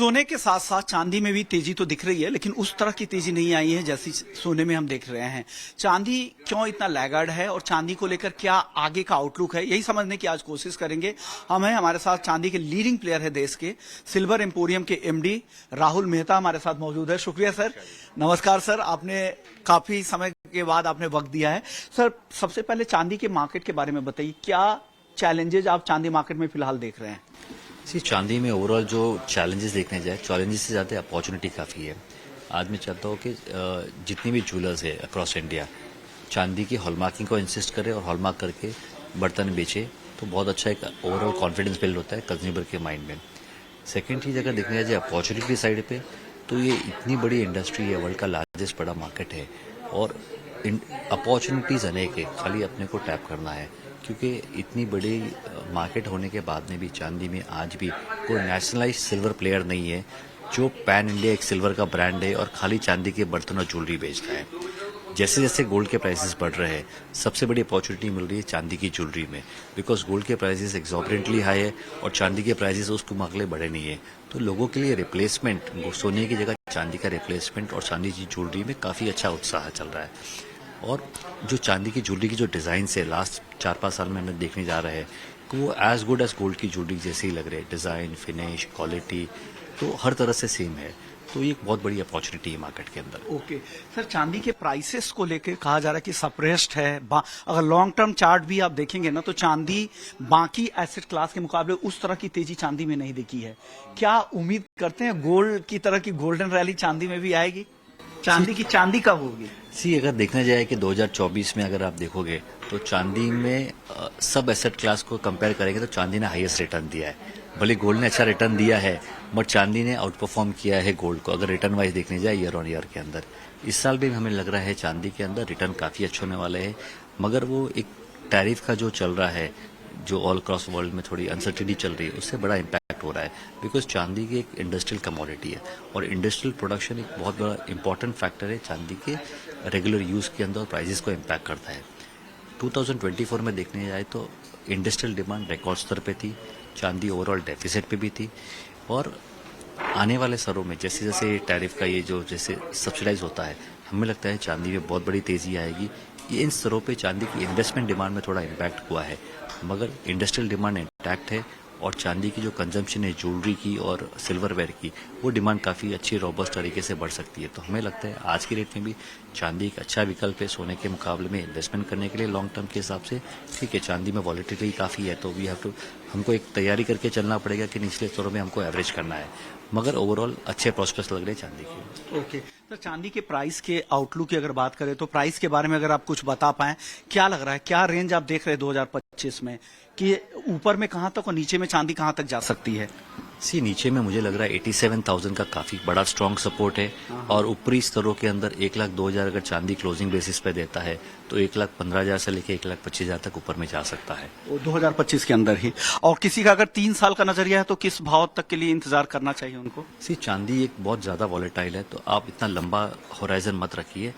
सोने के साथ साथ चांदी में भी तेजी तो दिख रही है, लेकिन उस तरह की तेजी नहीं आई है जैसी सोने में हम देख रहे हैं। चांदी क्यों इतना लैगार्ड है और चांदी को लेकर क्या आगे का आउटलुक है, यही समझने की आज कोशिश करेंगे। हम हैं, हमारे साथ चांदी के लीडिंग प्लेयर है देश के, सिल्वर एम्पोरियम के एमडी राहुल मेहता हमारे साथ मौजूद है। शुक्रिया सर। नमस्कार सर, आपने काफी समय के बाद आपने वक्त दिया है। सर, सबसे पहले चांदी के मार्केट के बारे में बताइए, क्या चैलेंजेस आप चांदी मार्केट में फिलहाल देख रहे हैं? चांदी में ओवरऑल जो चैलेंजेस देखने जाए, चैलेंजेस से ज़्यादा अपॉर्चुनिटी काफ़ी है। आज मैं चाहता हूँ कि जितनी भी ज्वेलर्स है अक्रॉस इंडिया चांदी की हॉलमार्किंग को इंसिस्ट करें और हॉलमार्क करके बर्तन बेचे, तो बहुत अच्छा एक ओवरऑल कॉन्फिडेंस बिल्ड होता है कंज्यूमर के माइंड में। सेकेंड चीज़ अगर देखने जाए अपॉर्चुनिटी साइड पे, तो ये इतनी बड़ी इंडस्ट्री है, वर्ल्ड का लार्जेस्ट बड़ा मार्केट है और अपॉर्चुनिटीज़ अनेक है, खाली अपने को टैप करना है। क्योंकि इतनी बड़ी मार्केट होने के बाद में भी चांदी में आज भी कोई नेशनलाइज सिल्वर प्लेयर नहीं है जो पैन इंडिया एक सिल्वर का ब्रांड है और खाली चांदी के बर्तन और ज्वेलरी बेचता है। जैसे जैसे गोल्ड के प्राइसेस बढ़ रहे हैं, सबसे बड़ी अपॉर्चुनिटी मिल रही है चांदी की ज्वेलरी में, बिकॉज गोल्ड के प्राइसेस एक्सॉर्बिटेंटली हाई है और चांदी के प्राइसेस उसके मुकाबले बढ़े नहीं है। तो लोगों के लिए रिप्लेसमेंट, सोने की जगह चांदी का रिप्लेसमेंट और चांदी की ज्वेलरी में काफ़ी अच्छा उत्साह चल रहा है। और जो चांदी की ज्वेलरी की जो डिज़ाइन है लास्ट 4-5 साल में हमें देखने जा रहे हैं कि वो एज गुड एज गोल्ड की ज्वेलरी जैसे ही लग रहे हैं, डिज़ाइन, फिनिश, क्वालिटी, तो हर तरह से सेम है। तो ये एक बहुत बड़ी अपॉर्चुनिटी है मार्केट के अंदर। ओके सर, चांदी के प्राइसेस को लेकर कहा जा रहा है कि सप्रेस्ड है। अगर लॉन्ग टर्म चार्ट भी आप देखेंगे ना, तो चांदी बाकी एसेट क्लास के मुकाबले उस तरह की तेजी चांदी में नहीं दिखी है। क्या उम्मीद करते हैं गोल्ड की तरह की गोल्डन रैली चांदी में भी आएगी? चांदी की चांदी कब होगी? अगर देखने जाए कि 2024 में अगर आप देखोगे तो चांदी में सब एसेट क्लास को कंपेयर करेंगे तो चांदी ने हाईएस्ट रिटर्न दिया है। भले गोल्ड ने अच्छा रिटर्न दिया है, बट चांदी ने आउट परफॉर्म किया है गोल्ड को, अगर रिटर्न वाइज देखने जाए ईयर ऑन ईयर के अंदर। इस साल भी हमें लग रहा है चांदी के अंदर रिटर्न काफ़ी अच्छे होने वाले हैं, मगर वो एक टैरिफ का जो चल रहा है, जो ऑल क्रॉस वर्ल्ड में थोड़ी अनसर्टिनिटी चल रही है, उससे बड़ा इम्पैक्ट हो रहा है। बिकॉज चांदी की एक इंडस्ट्रियल कमोडिटी है और इंडस्ट्रियल प्रोडक्शन एक बहुत बड़ा इंपॉर्टेंट फैक्टर है चांदी के रेगुलर यूज़ के अंदर और प्राइजेस को इम्पैक्ट करता है। 2024 में देखने जाए तो इंडस्ट्रियल डिमांड रिकॉर्ड स्तर पे थी, चांदी ओवरऑल डेफिसिट पे भी थी और आने वाले सालों में जैसे जैसे टैरिफ का ये जो जैसे सब्सिडाइज होता है, हमें लगता है चांदी में बहुत बड़ी तेज़ी आएगी। ये इन स्तरों पे चांदी की इन्वेस्टमेंट डिमांड में थोड़ा इम्पैक्ट हुआ है, मगर इंडस्ट्रियल डिमांड इंटैक्ट है और चांदी की जो कंजम्पशन है ज्वेलरी की और सिल्वरवेयर की, वो डिमांड काफ़ी अच्छी रोबस्ट तरीके से बढ़ सकती है। तो हमें लगता है आज की रेट में भी चांदी एक अच्छा विकल्प है सोने के मुकाबले में इन्वेस्टमेंट करने के लिए लॉन्ग टर्म के हिसाब से। ठीक है, चांदी में वॉलेटिलिटी काफ़ी है, तो वी हैव टू, हमको एक तैयारी करके चलना पड़ेगा कि निचले स्तरों में हमको एवरेज करना है, मगर ओवरऑल अच्छे प्रोस्पेक्ट्स लग रहे हैं चांदी के। ओके तो चांदी के प्राइस के आउटलुक की अगर बात करें तो प्राइस के बारे में अगर आप कुछ बता पाएं, क्या लग रहा है, क्या रेंज आप देख रहे हैं 2025 में, कि ऊपर में कहां तक और नीचे में चांदी कहां तक जा सकती है? नीचे में मुझे लग रहा है 87,000 का काफी बड़ा स्ट्रॉन्ग सपोर्ट है और ऊपरी स्तरों के अंदर 1,02,000 अगर चांदी क्लोजिंग बेसिस पे देता है तो 1,15,000 से लेकर 1,25,000 तक ऊपर में जा सकता है, 2025 के अंदर ही। और किसी का अगर 3 साल का नजरिया है तो किस भाव तक के लिए इंतजार करना चाहिए उनको? चांदी एक बहुत ज्यादा वॉलेटाइल है, तो आप इतना लंबा होराइजन मत रखिए,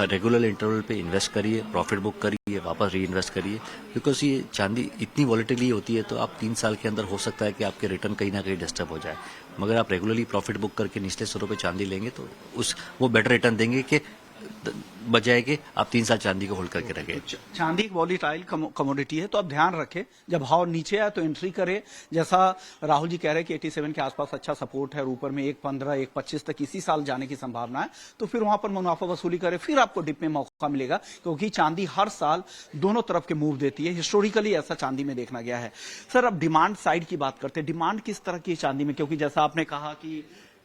रेगुलर इंटरवल पे इन्वेस्ट करिए, प्रॉफिट बुक करिए, वापस री इन्वेस्ट करिए। बिकॉज ये चांदी इतनी वॉलेटिली होती है तो आप 3 साल के अंदर हो सकता है कि आपके रिटर्न कहीं ना कहीं डिस्टर्ब हो जाए, मगर आप रेगुलरली प्रॉफिट बुक करके निचले स्तरों पे चांदी लेंगे तो वो बेटर रिटर्न देंगे कि बजाय कि आप 3 साल चांदी को होल्ड करके रखें। चांदी एक वॉलीटाइल कमोडिटी है, तो आप ध्यान रखें, जब भाव नीचे आए तो एंट्री करें। जैसा राहुल जी कह रहे हैं कि 87 के आसपास अच्छा सपोर्ट है और ऊपर में 1,15, 1,25 तक इसी साल जाने की संभावना है, तो फिर वहां पर मुनाफा वसूली करें, फिर आपको डिप में मौका मिलेगा, क्योंकि चांदी हर साल दोनों तरफ के मूव देती है। हिस्टोरिकली ऐसा चांदी में देखना गया है। सर, अब डिमांड साइड की बात करते हैं, डिमांड किस तरह की है चांदी में, क्योंकि जैसा आपने कहा कि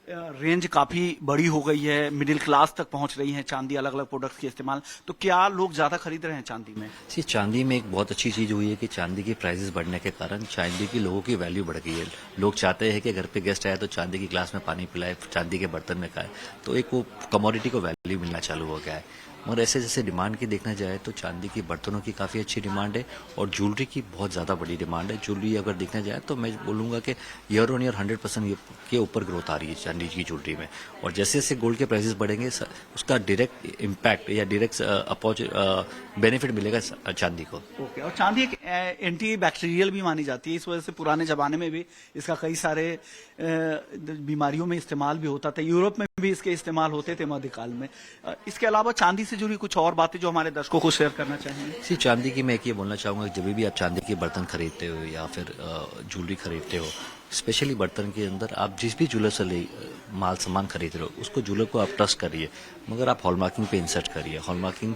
रेंज काफी बड़ी हो गई है, मिडिल क्लास तक पहुंच रही है चांदी, अलग अलग प्रोडक्ट्स के इस्तेमाल, तो क्या लोग ज्यादा खरीद रहे हैं चांदी में? चांदी में एक बहुत अच्छी चीज हुई है कि चांदी की प्राइसेस बढ़ने के कारण चांदी की लोगों की वैल्यू बढ़ गई है। लोग चाहते हैं कि घर पे गेस्ट आए तो चांदी की ग्लास में पानी पिलाए, चांदी के बर्तन में खाए, तो एक वो कमोडिटी को वैल्यू मिलना चालू हो गया है। मगर ऐसे जैसे डिमांड की देखना जाए तो चांदी की बर्तनों की काफ़ी अच्छी डिमांड है और ज्वेलरी की बहुत ज़्यादा बड़ी डिमांड है। ज्वेलरी अगर देखना जाए तो मैं बोलूँगा कि ईयर ऑन ईयर 100% के ऊपर ग्रोथ आ रही है चांदी की ज्वेलरी में। और जैसे जैसे गोल्ड के प्राइसेस बढ़ेंगे उसका डायरेक्ट इम्पैक्ट या डायरेक्ट बेनिफिट मिलेगा चांदी को। ओके। और चांदी एक एंटी बैक्टीरियल भी मानी जाती है, इस वजह से पुराने जमाने में भी इसका कई सारे बीमारियों में इस्तेमाल भी होता था। यूरोप में भी इसके इस्तेमाल होते थे मध्यकाल में। इसके अलावा चांदी से जुड़ी कुछ और बातें जो हमारे दर्शकों को शेयर करना चाहेंगे? चांदी की मैं एक ये बोलना चाहूँगा कि जब भी आप चांदी के बर्तन खरीदते हो या फिर ज्वेलरी खरीदते हो, स्पेशली बर्तन के अंदर आप जिस भी ज्वेलर से माल सामान खरीद रहे हो उसको ज्वेलर को आप ट्रस्ट करिए, मगर आप हॉलमार्किंग पे इंसर्ट करिए। हॉलमार्किंग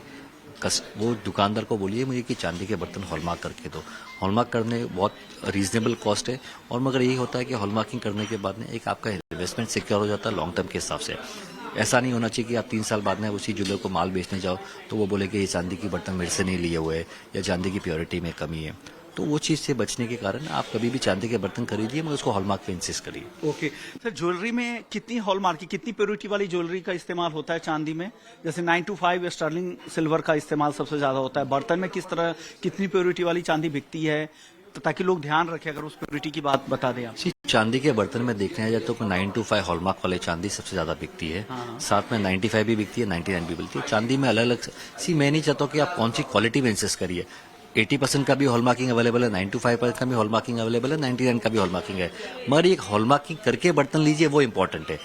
वो दुकानदार को बोलिए मुझे कि चांदी के बर्तन हॉलमार्क करके दो। हॉलमार्क करने बहुत रीजनेबल कॉस्ट है, और मगर यही होता है कि हॉलमार्किंग करने के बाद में एक आपका इन्वेस्टमेंट सिक्योर हो जाता है लॉन्ग टर्म के हिसाब से। ऐसा नहीं होना चाहिए कि आप 3 साल बाद में उसी ज्वेलर को माल बेचने जाओ तो वो बोले कि ये चांदी की बर्तन मेरे से नहीं लिए हुए है या चांदी की प्योरिटी में कमी है। तो वो चीज़ से बचने के कारण आप कभी भी चांदी के बर्तन खरीदिए मगर उसको हॉलमार्क पे इंसिस्ट करिए। ओके सर, ज्वेलरी में कितनी हॉलमार्क की, कितनी प्योरिटी वाली ज्वेलरी का इस्तेमाल होता है चांदी में? जैसे 925 स्टर्लिंग सिल्वर का इस्तेमाल सबसे ज्यादा होता है। बर्तन में किस तरह कितनी प्योरिटी वाली चांदी बिकती है, तो ताकि लोग ध्यान रखें, अगर उस प्योरिटी की बात बता दें आप। चांदी के बर्तन में देखने जाए तो 925 हॉलमार्क वाले चांदी सबसे ज्यादा बिकती है। साथ में 95 भी बिकती है, 99 भी बिकती है। चांदी में अलग अलग मैं नहीं चाहता कि आप कौन सी क्वालिटी में इंसिस्ट करिए। 80% का भी हॉलमार्किंग अवेलेबल है, 925 का भी हॉलमार्किंग अवेलेबल है, 99 का भी हॉलमार्किंग है, मगर एक हॉलमार्किंग करके बर्तन लीजिए वो इंपॉर्टेंट है।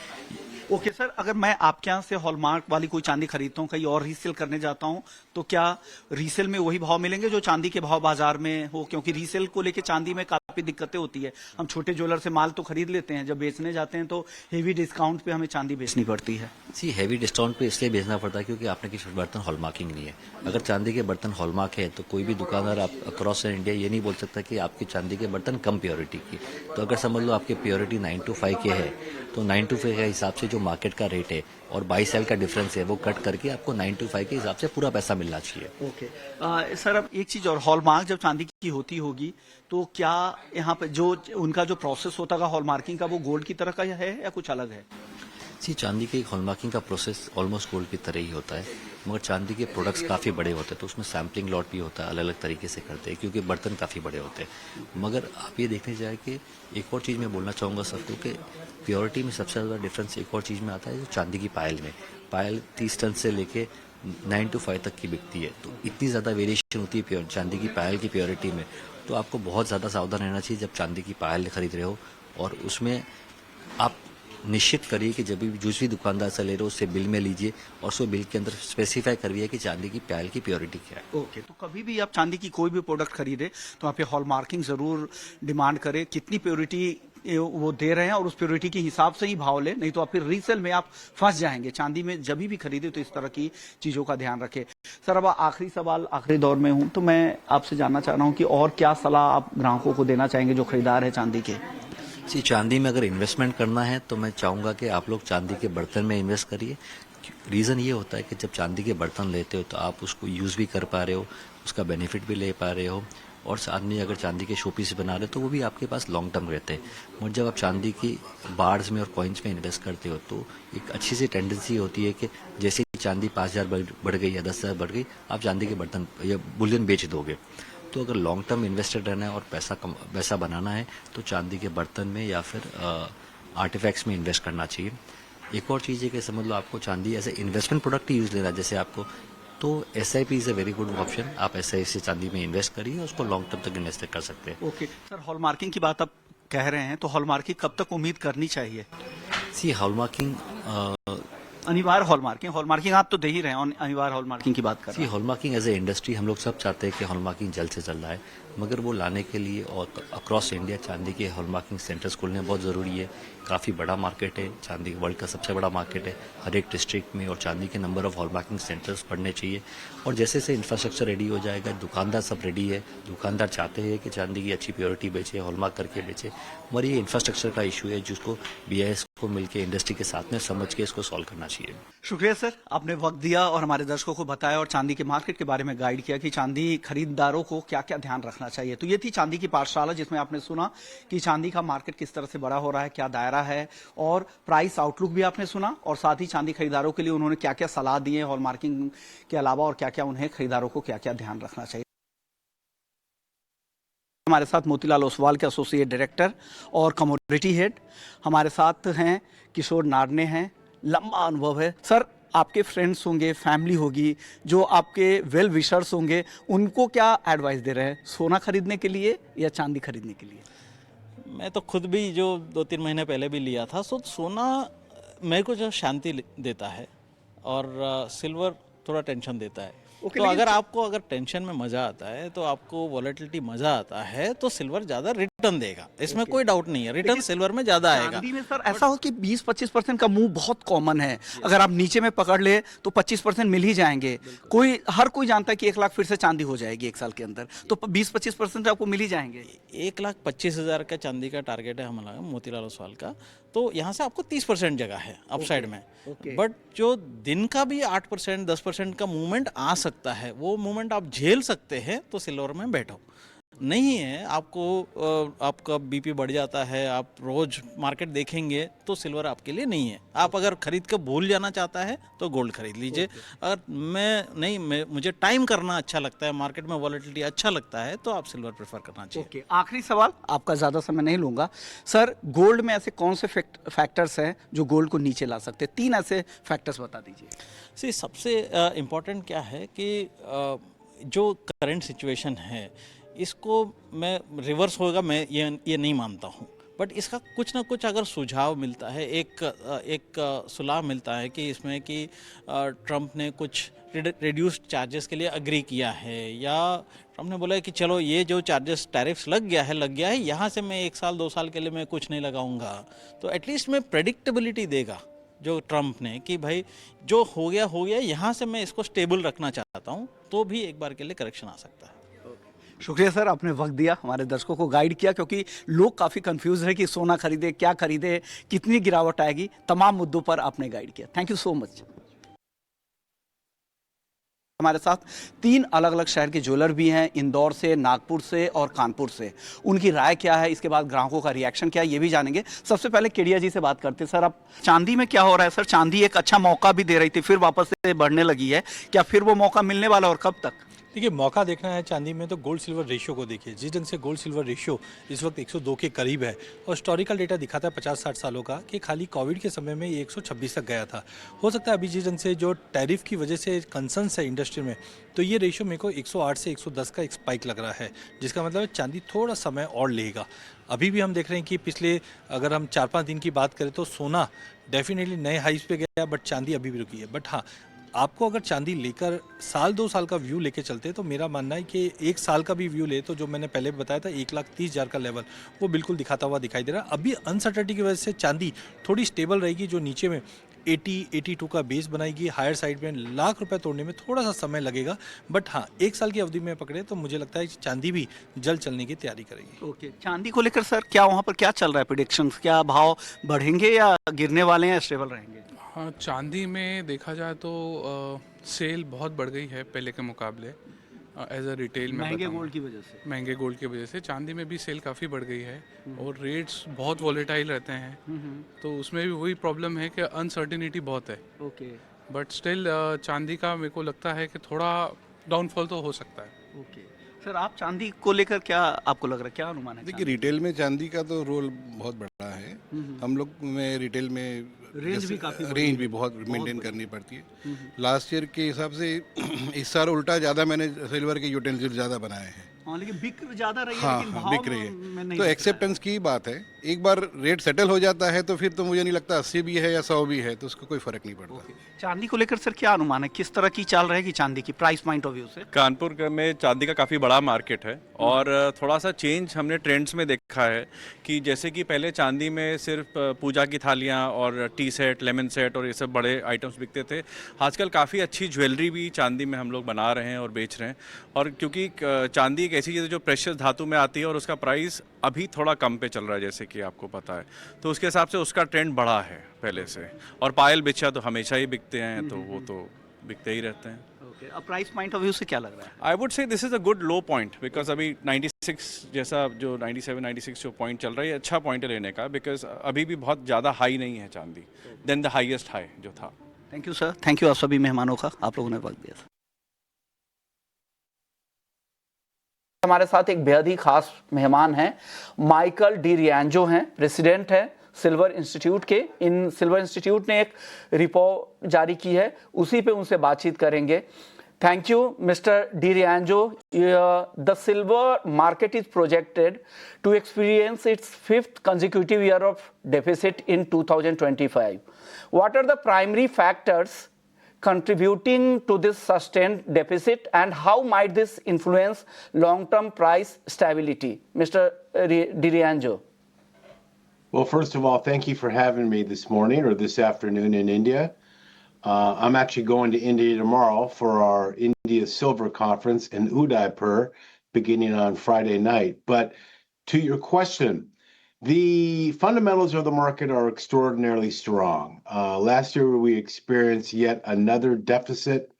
ओके सर, अगर मैं आपके यहाँ से हॉलमार्क वाली कोई चांदी खरीदता हूँ, कहीं और रीसेल करने जाता हूँ, तो क्या रीसेल में वही भाव मिलेंगे जो चांदी के भाव बाजार में हो? क्योंकि रीसेल को लेके चांदी में काफी दिक्कतें होती है। हम छोटे ज्वेलर से माल तो खरीद लेते हैं, जब बेचने जाते हैं तो हेवी डिस्काउंट पे हमें चांदी बेचनी पड़ती है। हैवी डिस्काउंट पे इसलिए बेचना पड़ता है क्योंकि आपने किसी बर्तन हॉलमार्किंग नहीं है। अगर चांदी के बर्तन हॉलमार्क है तो कोई भी दुकानदार आप अक्रॉस इंडिया ये नहीं बोल सकता कि आपकी चांदी के बर्तन कम प्योरिटी की। तो अगर समझ लो आपकी प्योरिटी 925 के है तो 925 के हिसाब से जो मार्केट का रेट है और 22 साल का डिफरेंस है वो कट करके आपको 925 के हिसाब से पूरा पैसा मिलना चाहिए। ओके सर, अब एक चीज और, हॉलमार्क जब चांदी की होती होगी तो क्या यहाँ पे जो उनका जो प्रोसेस होता है हॉलमार्किंग का, वो गोल्ड की तरह का है या कुछ अलग है? चांदी के हॉलमार्किंग का प्रोसेस ऑलमोस्ट गोल्ड की तरह ही होता है, मगर चांदी के प्रोडक्ट्स काफ़ी बड़े होते हैं तो उसमें सैम्पलिंग लॉट भी होता है, अलग अलग तरीके से करते हैं क्योंकि बर्तन काफ़ी बड़े होते हैं। मगर आप ये देखने जाए कि एक और चीज़ मैं बोलना चाहूँगा सबको कि प्योरिटी में सबसे ज़्यादा डिफरेंस एक और चीज़ में आता है जो चांदी की पायल में। पायल 30 टन से लेके 925 तक की बिकती है, तो इतनी ज़्यादा वेरिएशन होती है चांदी की पायल की प्योरिटी में। तो आपको बहुत ज़्यादा सावधान रहना चाहिए जब चांदी की पायल खरीद रहे हो, और उसमें आप निश्चित करिए कि जब भी जिस भी दुकानदार से ले रहे हो उससे बिल में लीजिए और उसको बिल के अंदर स्पेसिफाई करिए कि चांदी की पायल की प्योरिटी क्या है। ओके, तो कभी भी आप चांदी की कोई भी प्रोडक्ट खरीदे तो वहाँ पे हॉलमार्किंग जरूर डिमांड करें, कितनी प्योरिटी वो दे रहे हैं और उस प्योरिटी के हिसाब से ही भाव ले, नहीं तो आप फिर रीसेल में आप फंस जाएंगे। चांदी में जब भी खरीदे तो इस तरह की चीजों का ध्यान रखें। सर, अब आखिरी सवाल, आखिरी दौर में हूं तो मैं आपसे जानना चाह रहा हूं कि और क्या सलाह आप ग्राहकों को देना चाहेंगे जो खरीदार है चांदी के? चांदी में अगर इन्वेस्टमेंट करना है तो मैं चाहूँगा कि आप लोग चांदी के बर्तन में इन्वेस्ट करिए। रीज़न ये होता है कि जब चांदी के बर्तन लेते हो तो आप उसको यूज़ भी कर पा रहे हो, उसका बेनिफिट भी ले पा रहे हो, और साथ में अगर चांदी के शोपीस बना रहे हो तो वो भी आपके पास लॉन्ग टर्म रहते हैं। और जब आप चांदी की बार्स में और कॉइन्स में इन्वेस्ट करते हो तो एक अच्छी सी टेंडेंसी होती है कि जैसे ही चांदी 5,000 बढ़ गई या 10,000 बढ़ गई, आप चांदी के बर्तन या बुलियन बेच दोगे। तो अगर लॉन्ग टर्म इन्वेस्टेड रहना है और पैसा बनाना है तो चांदी के बर्तन में या फिर आर्टिफैक्ट्स में इन्वेस्ट करना चाहिए। एक और चीज़ है कि समझ लो आपको चांदी एज ए इन्वेस्टमेंट प्रोडक्ट ही यूज़ लेना है जैसे आपको, तो SIP is a very good option. आप SIP से चांदी में इन्वेस्ट करिए, उसको लॉन्ग टर्म तक इन्वेस्ट कर सकते हैं। ओके सर, हॉलमार्किंग की बात आप कह रहे हैं तो हॉलमार्किंग कब तक उम्मीद करनी चाहिए? हॉलमार्किंग अनिवार्य हॉलमार्किंग आप तो दे ही रहे हैं, अनिवार्य हॉलमार्किंग की बात कर रहे हैं। हॉलमार्किंग एज ए इंडस्ट्री हम लोग सब चाहते हैं कि हॉलमार्किंग जल्द से जल्द आए, मगर वो लाने के लिए और अक्रॉस इंडिया चांदी के हॉलमार्किंग सेंटर्स खोलने बहुत ज़रूरी है। काफ़ी बड़ा मार्केट है, चांदी वर्ल्ड का सबसे बड़ा मार्केट है हर एक डिस्ट्रिक्ट में, और चांदी के नंबर ऑफ हॉलमार्किंग सेंटर्स बढ़ने चाहिए। और जैसे जैसे इंफ्रास्ट्रक्चर रेडी हो जाएगा, दुकानदार सब रेडी है, दुकानदार चाहते हैं कि चांदी की अच्छी प्योरिटी बेचे, हॉलमार्क करके बेचे, और ये इंफ्रास्ट्रक्चर का इशू है जिसको BIS को मिलकर इंडस्ट्री के साथ में समझ के इसको सॉल्व करना चाहिए। शुक्रिया सर, आपने वक्त दिया और हमारे दर्शकों को बताया और चांदी के मार्केट के बारे में गाइड किया कि चांदी खरीदारों को क्या क्या ध्यान रखना चाहिए। तो ये थी चांदी की पाठशाला जिसमें आपने सुना कि चांदी का मार्केट किस तरह से बड़ा हो रहा है, क्या दायरा रहा है और प्राइस आउटलुक भी आपने सुना और साथ ही चांदी खरीदारों के लिए उन्होंने क्या क्या सलाह दी है हॉल मार्किंग के अलावा और क्या क्या उन्हें खरीदारों को क्या क्या ध्यान रखना चाहिए। हमारे साथ मोतीलाल ओसवाल के एसोसिएट डायरेक्टर और कमोडिटी हेड हमारे साथ हैं, किशोर नारने हैं, लंबा अनुभव है। सर, आपके फ्रेंड्स होंगे, फैमिली होगी, जो आपके वेल विशर्स होंगे, उनको क्या एडवाइस दे रहे हैं, सोना खरीदने के लिए या चांदी खरीदने के लिए? मैं तो खुद भी जो 2-3 महीने पहले भी लिया था, सो सोना मेरे को जो शांति देता है और सिल्वर थोड़ा टेंशन देता है। तो अगर आपको अगर टेंशन में मज़ा आता है, तो आपको वॉलेटिलिटी मज़ा आता है, तो सिल्वर ज़्यादा रिटर्न देगा, इसमें कोई डाउट नहीं है। रिटर्न सिल्वर में ज़्यादा आएगा। चांदी में सर ऐसा हो कि 20-25% का मूव बहुत कॉमन है। अगर आप नीचे में पकड़ ले तो 25% मिल ही जाएंगे। हर कोई जानता है कि 1 लाख फिर से चांदी हो जाएगी 1 साल के अंदर, तो 20-25% आपको मिल ही जाएंगे। 1,25,000 का चांदी का टारगेट है हमारा मोतीलाल ओसवाल का, तो यहाँ से आपको 30% जगह है अपसाइड में। बट जो दिन का भी 8% 10% का मूवमेंट आ सकता है, वो मूवमेंट आप झेल सकते हैं तो सिल्वर में बैठो। नहीं है आपको आपका बीपी बढ़ जाता है, आप रोज मार्केट देखेंगे तो सिल्वर आपके लिए नहीं है। आप अगर खरीद कर भूल जाना चाहता है तो गोल्ड खरीद लीजिए। अगर मुझे टाइम करना अच्छा लगता है, मार्केट में वॉलेटिलिटी अच्छा लगता है, तो आप सिल्वर प्रेफर करना चाहिए। आखिरी सवाल, आपका ज्यादा समय नहीं लूंगा सर। गोल्ड में ऐसे कौन से फैक्टर्स हैं जो गोल्ड को नीचे ला सकते हैं? 3 ऐसे फैक्टर्स बता दीजिए। सबसे इम्पोर्टेंट क्या है कि जो करंट सिचुएशन है, इसको मैं रिवर्स होगा मैं ये नहीं मानता हूँ, बट इसका कुछ ना कुछ अगर सुझाव मिलता है, एक सुलह मिलता है कि इसमें कि ट्रंप ने कुछ रिड्यूस्ड चार्जेस के लिए अग्री किया है, या ट्रंप ने बोला है कि चलो ये जो चार्जेस टैरिफ्स लग गया है, यहाँ से मैं 1 साल 2 साल के लिए मैं कुछ नहीं लगाऊंगा, तो एटलीस्ट मैं प्रेडिक्टेबिलिटी देगा जो ट्रंप ने कि भाई जो हो गया, यहाँ से मैं इसको स्टेबल रखना चाहता हूँ, तो भी एक बार के लिए करेक्शन आ सकता है। शुक्रिया सर, आपने वक्त दिया, हमारे दर्शकों को गाइड किया, क्योंकि लोग काफ़ी कंफ्यूज है कि सोना खरीदे, क्या खरीदे, कितनी गिरावट आएगी। तमाम मुद्दों पर आपने गाइड किया। Thank you so much. हमारे साथ 3 अलग अलग शहर के ज्वेलर भी हैं, इंदौर से, नागपुर से और कानपुर से। उनकी राय क्या है, इसके बाद ग्राहकों का रिएक्शन क्या है, ये भी जानेंगे। सबसे पहले केडिया जी से बात करते हैं। सर, अब चांदी में क्या हो रहा है? सर, चांदी एक अच्छा मौका भी दे रही थी, फिर वापस से बढ़ने लगी है, क्या फिर वो मौका मिलने वाला और कब तक? देखिए, मौका देखना है चांदी में तो गोल्ड सिल्वर रेशियो को देखिए। जिस ढंग से गोल्ड सिल्वर रेशियो इस वक्त 102 के करीब है और हिस्टोरिकल डेटा दिखाता है 50-60 सालों का कि खाली कोविड के समय में ये 126 तक गया था। हो सकता है अभी जिस ढंग से जो टैरिफ की वजह से कंसर्न्स है इंडस्ट्री में, तो ये रेशियो मेरे को 108 से 110 का एक स्पाइक लग रहा है, जिसका मतलब है चांदी थोड़ा समय और लेगा। अभी भी हम देख रहे हैं कि पिछले अगर हम 4-5 दिन की बात करें तो सोना डेफिनेटली नए हाइस पे गया, बट चांदी अभी भी रुकी है। बट हाँ, आपको अगर चांदी लेकर 1-2 साल का व्यू लेके चलते तो मेरा मानना है कि 1 साल का भी व्यू ले तो जो मैंने पहले बताया था 1,30,000 का लेवल, वो बिल्कुल दिखाता हुआ दिखाई दे रहा है। अभी अनसर्टेनिटी की वजह से चांदी थोड़ी स्टेबल रहेगी, जो नीचे में 80-82 का बेस बनाएगी, हायर साइड में लाख रुपए तोड़ने में थोड़ा सा समय लगेगा। बट हाँ, 1 साल की अवधि में पकड़े तो मुझे लगता है कि चांदी भी जल्द चलने की तैयारी करेगी। चांदी को लेकर सर क्या वहाँ पर क्या चल रहा है प्रेडिक्शंस? क्या भाव बढ़ेंगे या गिरने वाले हैं या स्टेबल रहेंगे? हाँ, चांदी में देखा जाए तो सेल बहुत बढ़ गई है पहले के मुकाबले। एज अ रिटेल में महंगे गोल्ड की वजह से, महंगे गोल्ड की वजह से चांदी में भी सेल काफ़ी बढ़ गई है और रेट्स बहुत वॉलेटाइल रहते हैं, तो उसमें भी वही प्रॉब्लम है कि अनसर्टिनिटी बहुत है। बट स्टिल चांदी का मेरे को लगता है कि थोड़ा डाउनफॉल तो हो सकता है। सर, आप चांदी को लेकर क्या आपको लग रहा है, क्या अनुमान है? देखिए, रिटेल में चांदी का तो रोल बहुत बड़ा है। हम लोग में रिटेल में रेंज भी बहुत मेंटेन करनी पड़ती है। लास्ट ईयर के हिसाब से इस साल उल्टा ज़्यादा मैंने सिल्वर के यूटेंसिल ज़्यादा बनाए हैं। हाँ, लेकिन बिक ज़्यादा रही है, हाँ, लेकिन भाव बिक रही में है, नहीं तो दिख एक्सेप्टेंस की बात है। एक बार रेट सेटल हो जाता है तो फिर तो मुझे नहीं लगता 80 भी है या 100 भी है तो उसका कोई फर्क नहीं पड़ता। चांदी को लेकर सर क्या अनुमान है, किस तरह की चाल रहेगी चांदी की प्राइस पॉइंट ऑफ व्यू से? कानपुर में चांदी का काफ़ी बड़ा मार्केट है और थोड़ा सा चेंज हमने ट्रेंड्स में देखा है कि जैसे कि पहले चांदी में सिर्फ पूजा की थालियाँ और टी सेट, लेमन सेट और ये सब बड़े आइटम्स बिकते थे। आजकल काफ़ी अच्छी ज्वेलरी भी चांदी में हम लोग बना रहे हैं और बेच रहे हैं, और क्योंकि चांदी एक ऐसी चीज़ है जो प्रेशियस धातु में आती है और उसका प्राइस अभी थोड़ा कम पे चल रहा है, जैसे कि आपको पता है, तो उसके हिसाब से उसका ट्रेंड बढ़ा है पहले से। और पायल बिछिया तो हमेशा ही बिकते हैं, तो वो तो बिकते ही रहते हैं। अब प्राइस पॉइंट ऑफ व्यू से क्या लग रहा है? I would say this is a good low point because अभी 96 जैसा जो 97 96 जो पॉइंट चल रहा है, ये अच्छा पॉइंट है लेने का, बिकॉज अभी भी बहुत ज़्यादा हाई नहीं है चांदी देन द हाईएस्ट हाई जो था. Thank you sir, thank you आप सभी मेहमानों का, आप लोगों ने वक्त दिया. हमारे साथ एक बेहद ही खास मेहमान हैं, माइकल डी रियांजो हैं, प्रेसिडेंट हैं सिल्वर इंस्टीट्यूट के. इन सिल्वर इंस्टीट्यूट ने एक रिपोर्ट जारी की है, उसी पे उनसे बातचीत करेंगे. Thank you mister De Rienzo. The silver market is projected to experience its 5th consecutive year of deficit in 2025. What are the primary factors contributing to this sustained deficit, and how might this influence long-term price stability? Mr. Di Rianjo. Well, first of all, thank you for having me this morning or this afternoon in India. I'm actually going to India tomorrow for our India Silver Conference in Udaipur beginning on Friday night. But to your question, the fundamentals of the market are extraordinarily strong. Last year, we experienced yet another deficit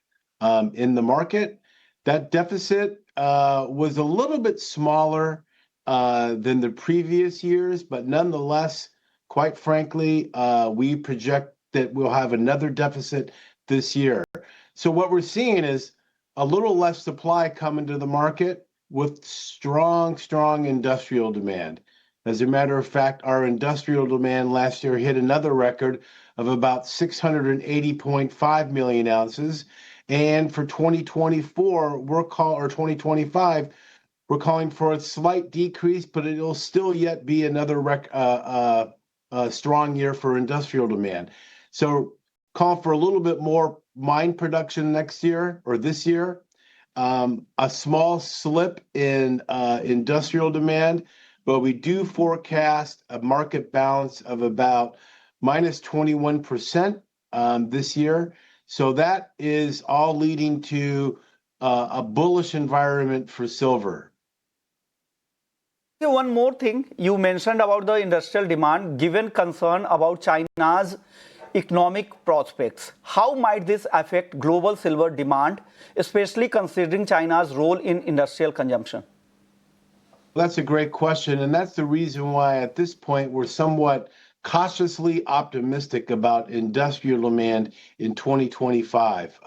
in the market. That deficit was a little bit smaller than the previous years, but nonetheless, quite frankly, we project that we'll have another deficit this year. So what we're seeing is a little less supply coming to the market with strong, strong industrial demand. As a matter of fact, our industrial demand last year hit another record of about 680.5 million ounces. And for 2024, or 2025, we're calling for a slight decrease, but it'll still yet be another strong year for industrial demand. So calling for a little bit more mine production next year or this year, a small slip in industrial demand, but we do forecast a market balance of about minus 21% this year. So that is all leading to a bullish environment for silver. One more thing, you mentioned about the industrial demand, given concern about China's economic prospects. How might this affect global silver demand, especially considering China's role in industrial consumption? Well, that's a great question, and that's the reason why at this point we're somewhat cautiously optimistic about industrial demand in 2025.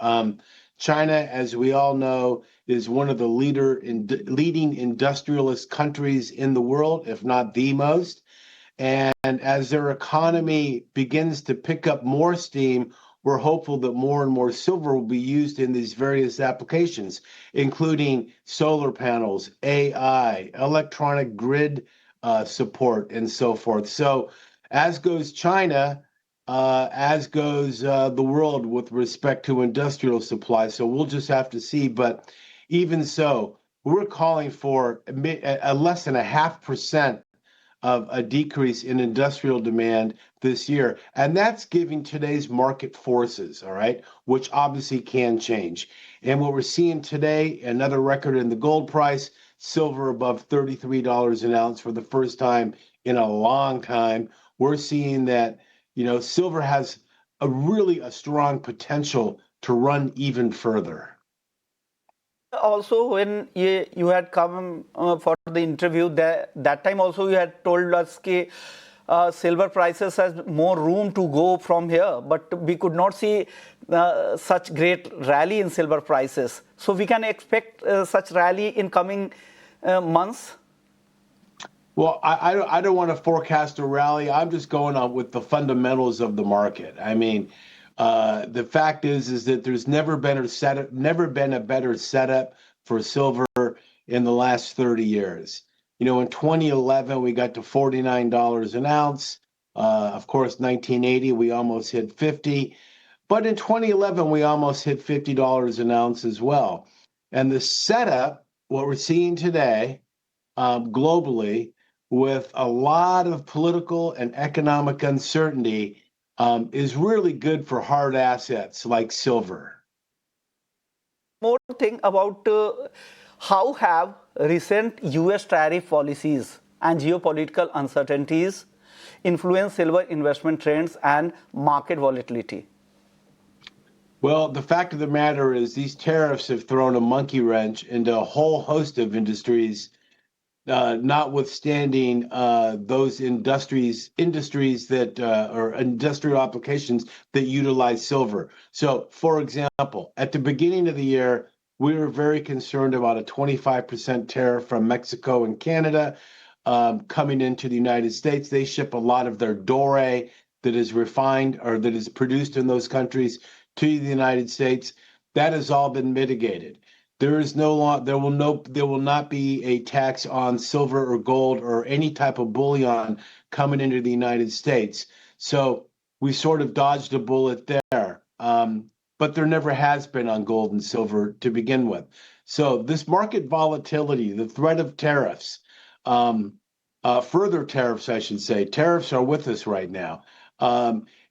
China, as we all know, is one of the leading industrialist countries in the world, if not the most. And as their economy begins to pick up more steam, we're hopeful that more and more silver will be used in these various applications, including solar panels, AI, electronic grid support, and so forth. So as goes China, as goes the world with respect to industrial supply. So we'll just have to see. But even so, we're calling for a less than 0.5% of a decrease in industrial demand this year. And that's giving today's market forces, all right, which obviously can change. And what we're seeing today, another record in the gold price, silver above $33 an ounce for the first time in a long time. We're seeing that, silver has a strong potential to run even further. Also, when you had come for the interview, that time also you had told us that silver prices has more room to go from here, but we could not see such great rally in silver prices. So we can expect such rally in coming months? Well, I don't want to forecast a rally. I'm just going on with the fundamentals of the market. I mean, the fact is that there's never been a better setup for silver in the last 30 years. In 2011 we got to $49 an ounce. Of course, 1980 we almost hit 50, but in 2011 we almost hit $50 an ounce as well. And the setup, what we're seeing today, globally, with a lot of political and economic uncertainty, is really good for hard assets like silver. More thing about how have recent US tariff policies and geopolitical uncertainties influenced silver investment trends and market volatility? Well, the fact of the matter is these tariffs have thrown a monkey wrench into a whole host of industries, notwithstanding those industries that or industrial applications that utilize silver. So, for example, at the beginning of the year, we were very concerned about a 25% tariff from Mexico and Canada coming into the United States. They ship a lot of their doré that is refined or that is produced in those countries to the United States. That has all been mitigated. There will not be a tax on silver or gold or any type of bullion coming into the United States. So we sort of dodged a bullet there. But there never has been on gold and silver to begin with. So this market volatility, the threat of tariffs, further tariffs, I should say, tariffs are with us right now,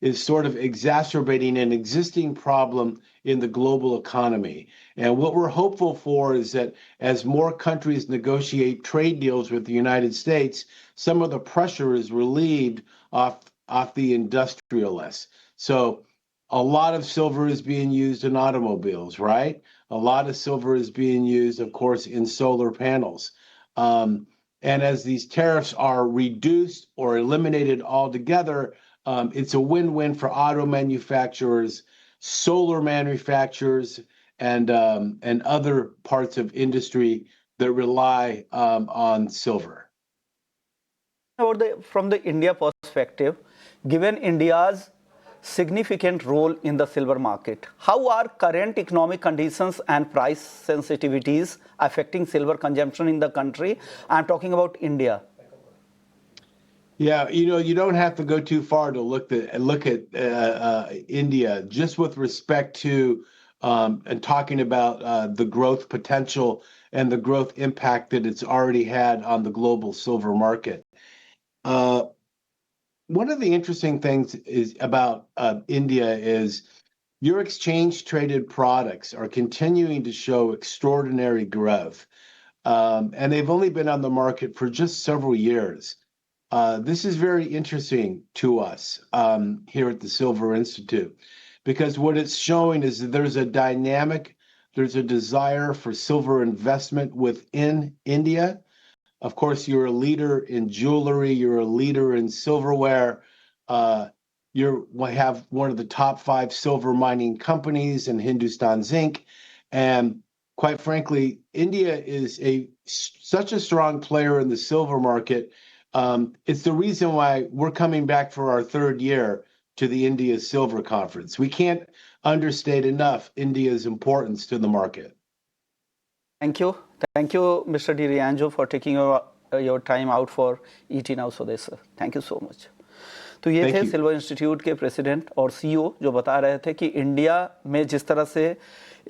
is sort of exacerbating an existing problem in the global economy. And what we're hopeful for is that as more countries negotiate trade deals with the United States, some of the pressure is relieved off the industrialists. So a lot of silver is being used in automobiles, right? A lot of silver is being used, of course, in solar panels. And as these tariffs are reduced or eliminated altogether, it's a win-win for auto manufacturers, solar manufacturers, and other parts of industry that rely on silver. From the India perspective, given India's significant role in the silver market, how are current economic conditions and price sensitivities affecting silver consumption in the country? I'm talking about India. Yeah, you don't have to go too far to look at India, just with respect to and talking about the growth potential and the growth impact that it's already had on the global silver market. One of the interesting things is about India is your exchange traded products are continuing to show extraordinary growth, and they've only been on the market for just several years. This is very interesting to us here at the Silver Institute, because what it's showing is that there's a desire for silver investment within India. Of course, you're a leader in jewelry, you're a leader in silverware. You have one of the top 5 silver mining companies in Hindustan Zinc. And quite frankly, India is such a strong player in the silver market. It's the reason why we're coming back for our 3rd year to the India Silver Conference. We can't understate enough India's importance to the market. Thank you, Mr. DiRianjo, for taking your time out for ET Now Swadesh. Thank you so much. तो ये थे silver institute के president और CEO जो बता रहे थे कि इंडिया में जिस तरह से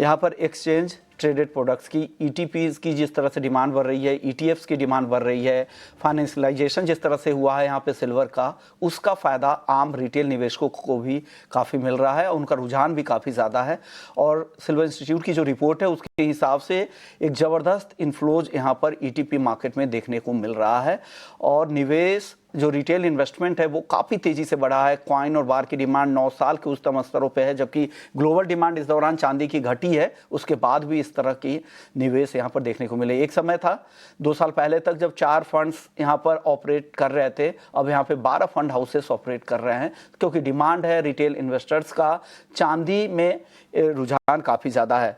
यहाँ पर एक्सचेंज ट्रेडेड प्रोडक्ट्स की ईटीपीज़ की जिस तरह से डिमांड बढ़ रही है, ईटीएफ्स की डिमांड बढ़ रही है, फाइनेंशियलाइजेशन जिस तरह से हुआ है यहाँ पे सिल्वर का, उसका फ़ायदा आम रिटेल निवेशकों को भी काफ़ी मिल रहा है, उनका रुझान भी काफ़ी ज़्यादा है। और सिल्वर इंस्टीट्यूट की जो रिपोर्ट है उसके हिसाब से एक ज़बरदस्त इन्फ्लोज यहाँ पर ईटीपी मार्केट में देखने को मिल रहा है और निवेश जो रिटेल इन्वेस्टमेंट है वो काफ़ी तेज़ी से बढ़ा है। कॉइन और बार की डिमांड 9 साल के उच्चतम स्तरों पे है, जबकि ग्लोबल डिमांड इस दौरान चांदी की घटी है, उसके बाद भी इस तरह की निवेश यहाँ पर देखने को मिले। एक समय था 2 साल पहले तक जब 4 फंड्स यहाँ पर ऑपरेट कर रहे थे, अब यहाँ पे 12 फंड हाउसेस ऑपरेट कर रहे हैं, क्योंकि डिमांड है रिटेल इन्वेस्टर्स का, चांदी में रुझान काफ़ी ज़्यादा है।